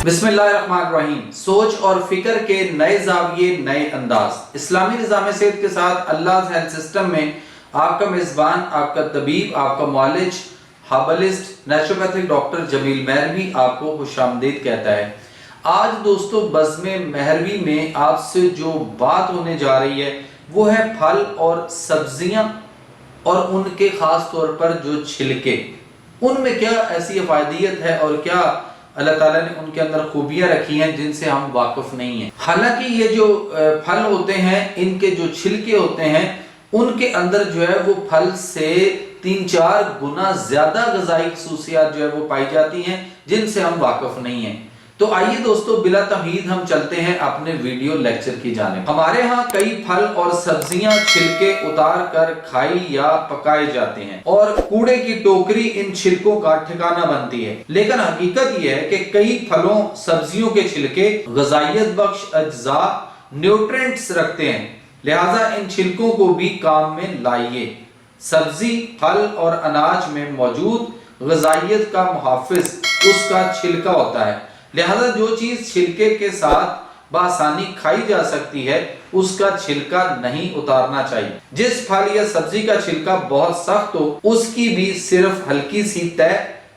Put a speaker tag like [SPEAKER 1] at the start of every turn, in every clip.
[SPEAKER 1] बिस्मिल्लाहिर्रहमानिर्रहीम। सोच और फिक्र के नए जाविये, नए अंदाज। इस्लामी निज़ाम सेहत के साथ अल्लाह हेल्थ सिस्टम में आपका मेज़बान, आपका तबीब, आपका मुआलिज, हर्बलिस्ट, नेचुरोपैथिक डॉक्टर जमील मेहरवी आपको खुशामदीद कहता है। आज दोस्तों बज़्म मेहरवी में आपसे जो बात होने जा रही है वो है फल और सब्जियां और उनके ख़ास तौर पर जो छिलके, उनमें क्या ऐसी अफायदियत है और क्या अल्लाह ताला ने उनके अंदर खूबियां रखी हैं जिनसे हम वाकिफ नहीं हैं। हालांकि ये जो फल होते हैं, इनके जो छिलके होते हैं, उनके अंदर जो है वो फल से 3-4 गुना ज्यादा ग़िज़ाई ख़ुसूसियात जो है वो पाई जाती हैं जिनसे हम वाकिफ नहीं हैं। तो आइए दोस्तों बिला तमहीद हम चलते हैं अपने वीडियो लेक्चर की जानिब। हमारे यहाँ कई फल और सब्जियां छिलके उतार कर खाई या पकाए जाते हैं और कूड़े की टोकरी इन छिलकों का ठिकाना बनती है। लेकिन हकीकत यह है कि कई फलों सब्जियों के छिलके ग़िज़ाइयत बख्श अज्जा, न्यूट्रिएंट्स रखते हैं, लिहाजा इन छिलकों को भी काम में लाइए। सब्जी, फल और अनाज में मौजूद ग़िज़ाइयत का मुहाफ़िज़ उसका छिलका होता है, लिहाजा जो चीज छिलके के साथ बआसानी खाई जा सकती है उसका छिलका नहीं उतारना चाहिए। जिस फल या सब्जी का छिलका बहुत सख्त हो उसकी भी सिर्फ हल्की सी तह,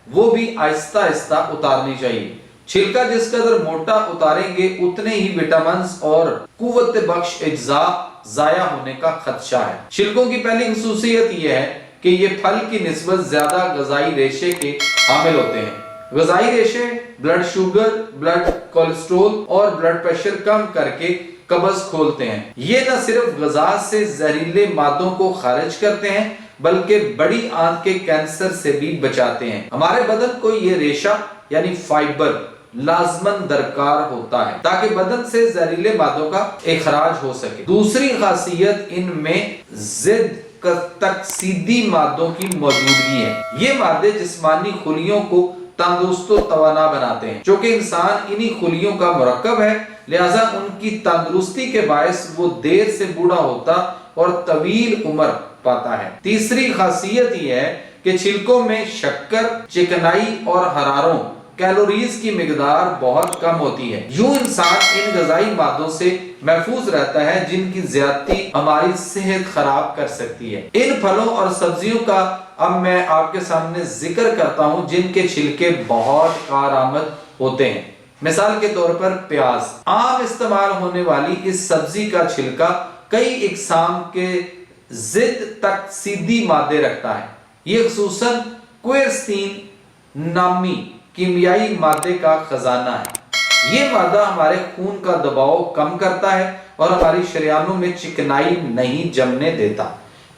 [SPEAKER 1] वो भी आहिस्ता आहिस्ता उतारनी चाहिए। छिलका जिस कदर मोटा उतारेंगे उतने ही विटामिन और कुव्वत बख्श अज्जा जाया होने का खदशा है। छिलकों की पहली खुसूसियत यह है कि ये फल की निस्बत ज्यादा ग़िज़ाई रेशे के हामिल होते हैं। ग़िज़ाई रेशे ब्लड शुगर, ब्लड कोलेस्ट्रॉल और ब्लड प्रेशर कम करके कब्ज़ खोलते हैं। ये न सिर्फ ग़िज़ा से जहरीले मादों को खारिज करते हैं बल्कि बड़ी आंत के कैंसर से भी बचाते हैं। हमारे बदन को ये रेशा यानी फाइबर लाजमन दरकार होता है ताकि बदन से जहरीले मादों का इखराज हो सके। दूसरी खासियत इनमें जिद तकसीदी मादों की मौजूदगी है। ये मादे जिस्मानी खुलियों को तंदुरुस्त तवाना बनाते हैं। चूंकि इंसान इन्हीं खुलियों का मुरक्कब है, लिहाजा उनकी तंदुरुस्ती के बायस वो देर से बूढ़ा होता और तवील उम्र पाता है। तीसरी खासियत यह है कि छिलकों में शक्कर, चिकनाई और हरारों कैलोरीज की मिकदार बहुत कम होती है। यूं इंसान इन ग़िज़ाई मादों से महफूज रहता है जिनकी ज्यादती हमारी सेहत खराब कर सकती है। इन फलों और सब्जियों का अब मैं आपके सामने जिक्र करता हूं जिनके छिलके बहुत कारआमद होते हैं। मिसाल के तौर पर प्याज। आम इस्तेमाल होने वाली इस सब्जी का छिलका कई इकसाम के जिद तकसीदी मादे रखता है। ये खुसूसन क्वेरसीन नामी कीमियाई मादे का खजाना है। ये मादा हमारे खून का दबाव कम करता है और हमारी शरीयानों में चिकनाई नहीं जमने देता।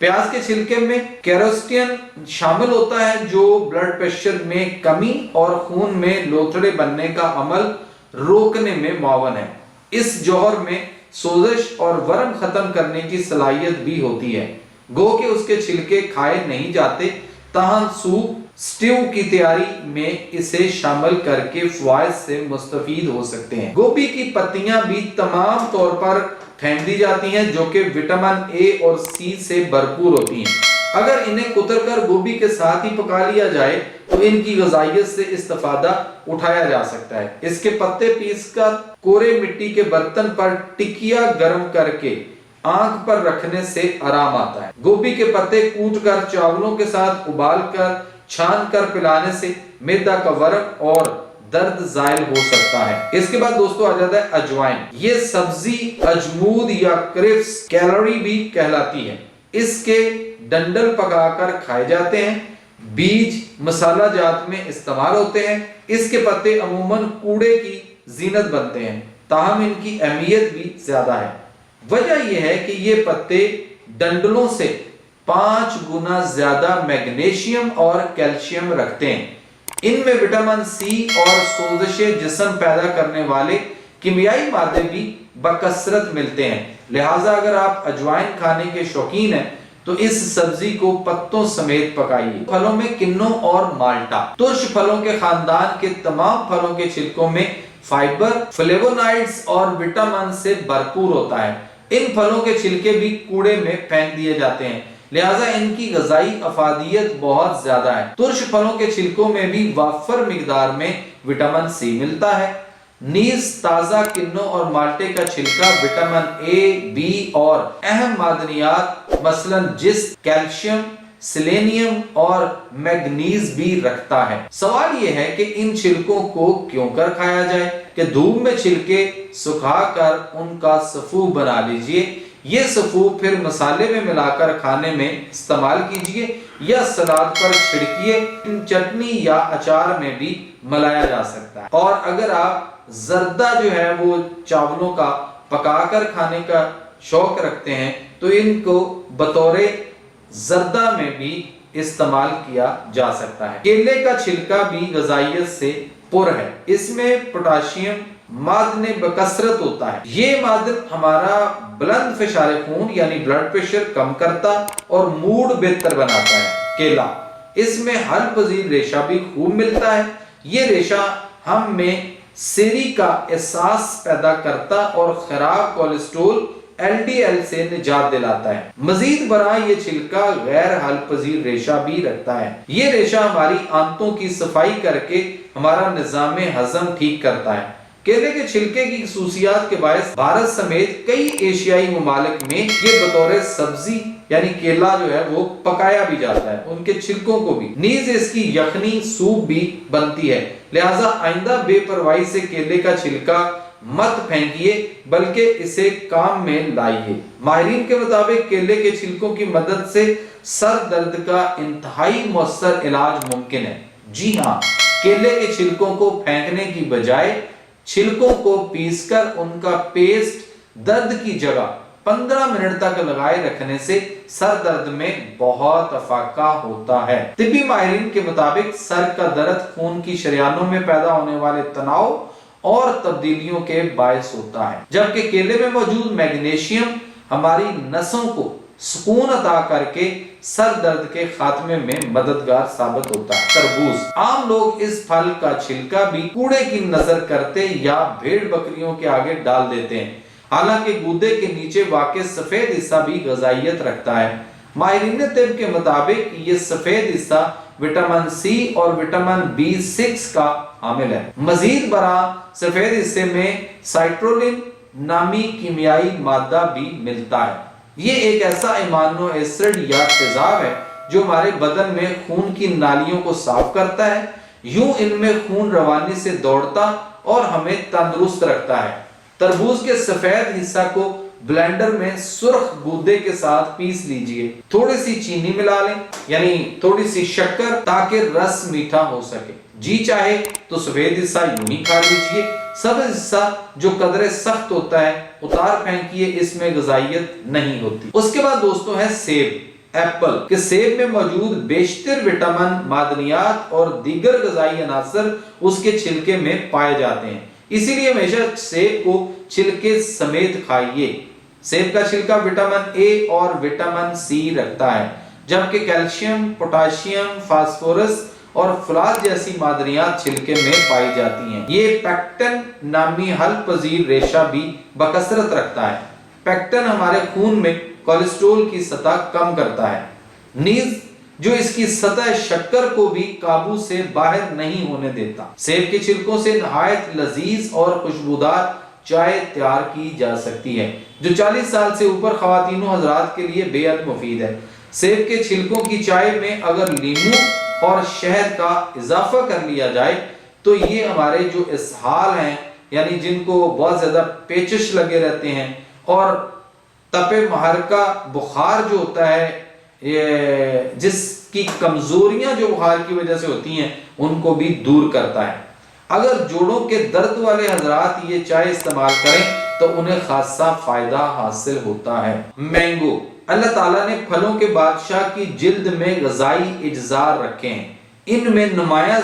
[SPEAKER 1] प्याज के छिलके में कैरोस्टियन शामिल होता है जो ब्लड प्रेशर में कमी और खून में लोथड़े बनने का अमल रोकने में मुआवन है। इस जौहर में सोजिश और वर्म खत्म करने की सलाहियत भी होती है। गो के उसके छिलके खाए नहीं जाते, ताहम सूप, स्ट्यू की तैयारी में इसे शामिल करके फवाइद से मुस्तफीद हो सकते हैं। गोभी की पत्तियां भी तमाम तौर पर फेंक दी जाती हैं जो कि विटामिन ए और सी से भरपूर होती हैं। अगर इन्हें कुतर कर गोभी के साथ ही पका लिया जाए तो इनकी ग़िज़ाइयत से इस्तिफादा उठाया जा सकता है। इसके पत्ते पीसकर कोरे मिट्टी के बर्तन पर टिकिया गर्म करके आंख पर रखने से आराम आता है। गोभी के पत्ते कूट कर चावलों के साथ उबाल कर छान कर पिलाने से मैदा का वर्म और दर्द जायल हो सकता है। इसके बाद दोस्तों आ जाता है अजवाइन। ये सब्जी अजमूद या क्रिप्स कैलोरी भी कहलाती है। इसके डंडल पकाकर खाए जाते हैं। बीज मसाला जात में इस्तेमाल होते हैं। इसके पत्ते अमूमन कूड़े की जीनत बनते हैं, ताहम इनकी अहमियत भी ज्यादा है। वजह यह है कि ये पत्ते डंडलों से 5 गुना ज्यादा मैग्नीशियम और कैल्शियम रखते हैं। इनमें विटामिन सी और सोजिश जिस्म पैदा करने वाले कीमियाई मादे भी बकसरत मिलते हैं। लिहाजा अगर आप अजवाइन खाने के शौकीन हैं तो इस सब्जी को पत्तों समेत पकाइए। फलों में किन्नू और माल्टा। तुर्श फलों के खानदान के तमाम फलों के छिलकों में फाइबर, फ्लेवोनॉइड्स और विटामिन से भरपूर होता है। इन फलों के छिलके भी कूड़े में फेंक दिए जाते हैं, लिहाजा इनकी ग़िज़ाई अफादियत बहुत ज्यादा है। तुर्श फलों के छिलकों में भी वाफर मिकदार में विटामिन सी मिलता है। नीज ताज़ा किन्नों और माल्टे का छिलका विटामिन ए, बी और अहम मादनियात मसलन जिस्म, कैल्शियम, सेलेनियम और मैग्नीज भी रखता है। सवाल यह है कि इन छिलकों को क्यों कर खाया जाए कि धूप में छिलके सुखाकर उनका सफ़ूफ बना लीजिए, ये सफ़ूफ फिर मसाले में मिलाकर खाने में इस्तेमाल कीजिए या सलाद पर छिड़किए, चटनी या अचार में भी मिलाया जा सकता है। और अगर आप जर्दा जो है वो चावलों का पकाकर खाने का शौक रखते हैं तो इनको बतौरे जर्दा में भी इस्तेमाल किया जा सकता है। केले का छिलका भी ग़िज़ाइयत से पुर है, इसमें पोटाशियम मादने बकसरत होता है। ये मादन हमारा बुलंद फिशार खून यानी ब्लड प्रेशर कम करता और मूड बेहतर बनाता है। केला, इसमें हल पजीर रेशा भी खूब मिलता है। ये रेशा हम में सेरी का एहसास पैदा करता और खराब कोलेस्ट्रोल LDL से निजात दिलाता है। मजीद बरा ये छिलका गैर हल पजीर रेशा भी रखता है। ये रेशा हमारी आंतों की सफाई करके हमारा निजाम हजम ठीक करता है। केले के छिलके की खसूसियात के बायस भारत समेत कई एशियाई ममालिक में ये बतौर सब्जी यानी केला जो है वो पकाया भी जाता है, उनके छिलकों को भी। नीज इसकी यखनी सूप भी बनती है। लिहाजा आइंदा बेपरवाही से केले का छिलका मत फेंकिए बल्कि इसे काम में लाइए। माहिरीन के मुताबिक केले के छिलकों की मदद से सर दर्द का इंतहाई मौसर इलाज मुमकिन है। जी हाँ, केले के छिलकों को फेंकने की बजाय छिलकों को पीसकर उनका पेस्ट दर्द की जगह 15 मिनट तक लगाए रखने से सर दर्द में बहुत अफाका होता है। तिब्बी माहिरीन के मुताबिक सर का दर्द खून की शरियानों में पैदा होने वाले तनाव और तब्दीलियों के बायस होता है, जबकि केले में मौजूद मैग्नीशियम हमारी नसों को सुकून अता करके सर दर्द के खात्मे में मददगार साबित होता है। तरबूज, आम लोग इस फल का छिलका भी कूड़े की नजर करते या भेड़ बकरियों के आगे डाल देते हैं, हालांकि गूदे के नीचे वाक़े सफेद हिस्सा भी ग़िज़ाइयत रखता है। माहिरीन तिब के मुताबिक ये सफेद हिस्सा विटामिन सी और विटामिन B6 का हामिल है। मजीद बरा सफेद हिस्से में साइट्रोलिन नामी कीमियाई मादा भी मिलता है। ये एक ऐसा अमीनो एसिड या तेजाब है जो हमारे बदन में खून की नालियों को साफ करता है, यूं इनमें खून रवानी से दौड़ता और हमें तंदुरुस्त रखता है। तरबूज के सफेद हिस्सा को ब्लेंडर में सुर्ख गूदे के साथ पीस लीजिए, थोड़ी सी चीनी मिला लें यानी थोड़ी सी शक्कर, ताकि रस मीठा हो सके। जी चाहे तो सफेद हिस्सा यूं ही खा लीजिए, सब्ज हिस्सा जो कदरे सख्त होता है उतार फेंकिए, इसमें ग़िज़ाइयत नहीं होती। उसके बाद दोस्तों है सेब, एप्पल के सेब में मौजूद बेशतर विटामिन, मादनियात और दीगर ग़िज़ाई अनासर उसके छिलके में पाए जाते हैं, इसीलिए हमेशा सेब को छिलके समेत खाइए। सेब का छिलका विटामिन ए और विटामिन सी रखता है, जबकि कैल्शियम, पोटाशियम, फास्फोरस और फलाद जैसी मादनियात छिलके में पाई जाती हैं। ये पेक्टिन नामी हल पजीर रेशा भी बकसरत रखता है। पेक्टिन हमारे खून में कोलेस्ट्रोल की सतह कम करता है। नीज जो इसकी सतह शक्कर को भी काबू से बाहर नहीं होने देता। सेब के छिलकों से नहायत लजीज और खुशबूदार चाय तैयार की जा सकती है, जो 40 साल से ऊपर ख़वातीन हज़रात के लिए बेहद मुफीद है। सेब के छिलकों की चाय में अगर लीमू और शहद का इजाफा कर लिया जाए तो ये हमारे जो इसहाल हैं यानी जिनको बहुत ज्यादा पेचिश लगे रहते हैं और तपे महर का बुखार जो होता है, ये जिसकी कमजोरियां जो बुखार की वजह से होती हैं उनको भी दूर करता है। अगर जोड़ों के दर्द वाले हजरात ये चाय इस्तेमाल करें तो उन्हें खासा फायदा हासिल होता है। मैंगो, अल्लाह ताला ने फलों के बादशाह की जिल्द में ग़िज़ाई इज्जार रखे हैं। इनमें नुमायां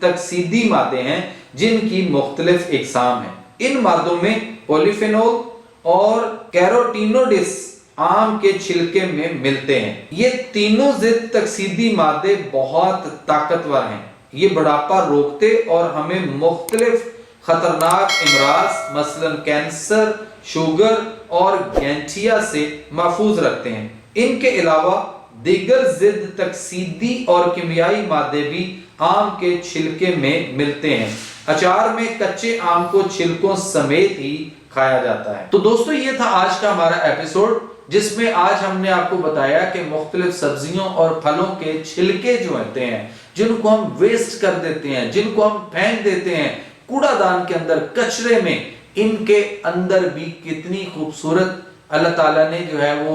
[SPEAKER 1] तकसीदी मादे हैं जिनकी मुख्तलिफ इकसाम हैं। इन मादों में पॉलीफेनोल और कैरोटीनोइड्स आम के छिलके में मिलते हैं। ये तीनों जिद तकसीदी मादे बहुत ताकतवर हैं। ये बुढ़ापा रोकते और हमें मुख्तलिफ खतरनाक इमराज मसलन कैंसर, शुगर और गैंठिया से महफूज रखते हैं। इनके अलावा दीगर जिद तकसीदी और कीमियाई मादे भी आम के छिलके में मिलते हैं। अचार में कच्चे आम को छिलकों समेत ही खाया जाता है। तो दोस्तों ये था आज का हमारा एपिसोड, जिसमें आज हमने आपको बताया कि मुख्तलिफ सब्जियों और फलों के छिलके जो होते हैं, जिनको हम वेस्ट कर देते हैं, जिनको हम फेंक देते हैं कूड़ादान के अंदर, कचरे में, इनके अंदर भी कितनी खूबसूरत अल्लाह ताला ने जो है वो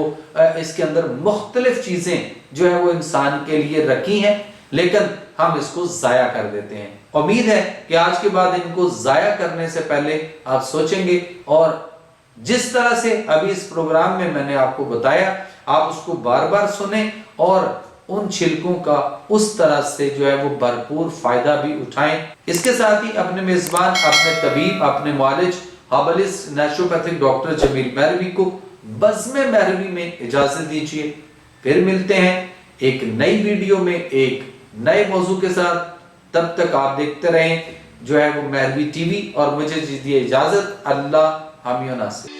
[SPEAKER 1] इसके अंदर मुख्तलिफ चीजें जो है वो इंसान के लिए रखी हैं, लेकिन हम इसको जाया कर देते हैं। उम्मीद है कि आज के बाद इनको जाया करने से पहले आप सोचेंगे और जिस तरह से अभी इस प्रोग्राम में मैंने आपको बताया आप उसको बार बार सुने और उन छिलकों का उस तरह से जो है वो भरपूर फायदा भी उठाएं। इसके साथ ही अपने मेजबान, अपने तबीब, अपने मुआलिज, herbalist, naturopathic doctor Jameel Mehrvi को बज़्म महरवी में इजाजत दीजिए। फिर मिलते हैं एक नई वीडियो में एक नए मौजू के साथ। तब तक आप देखते रहें जो है वो महरवी टीवी और मुझे दीजिए इजाजत। अल्लाह हामी नासिर।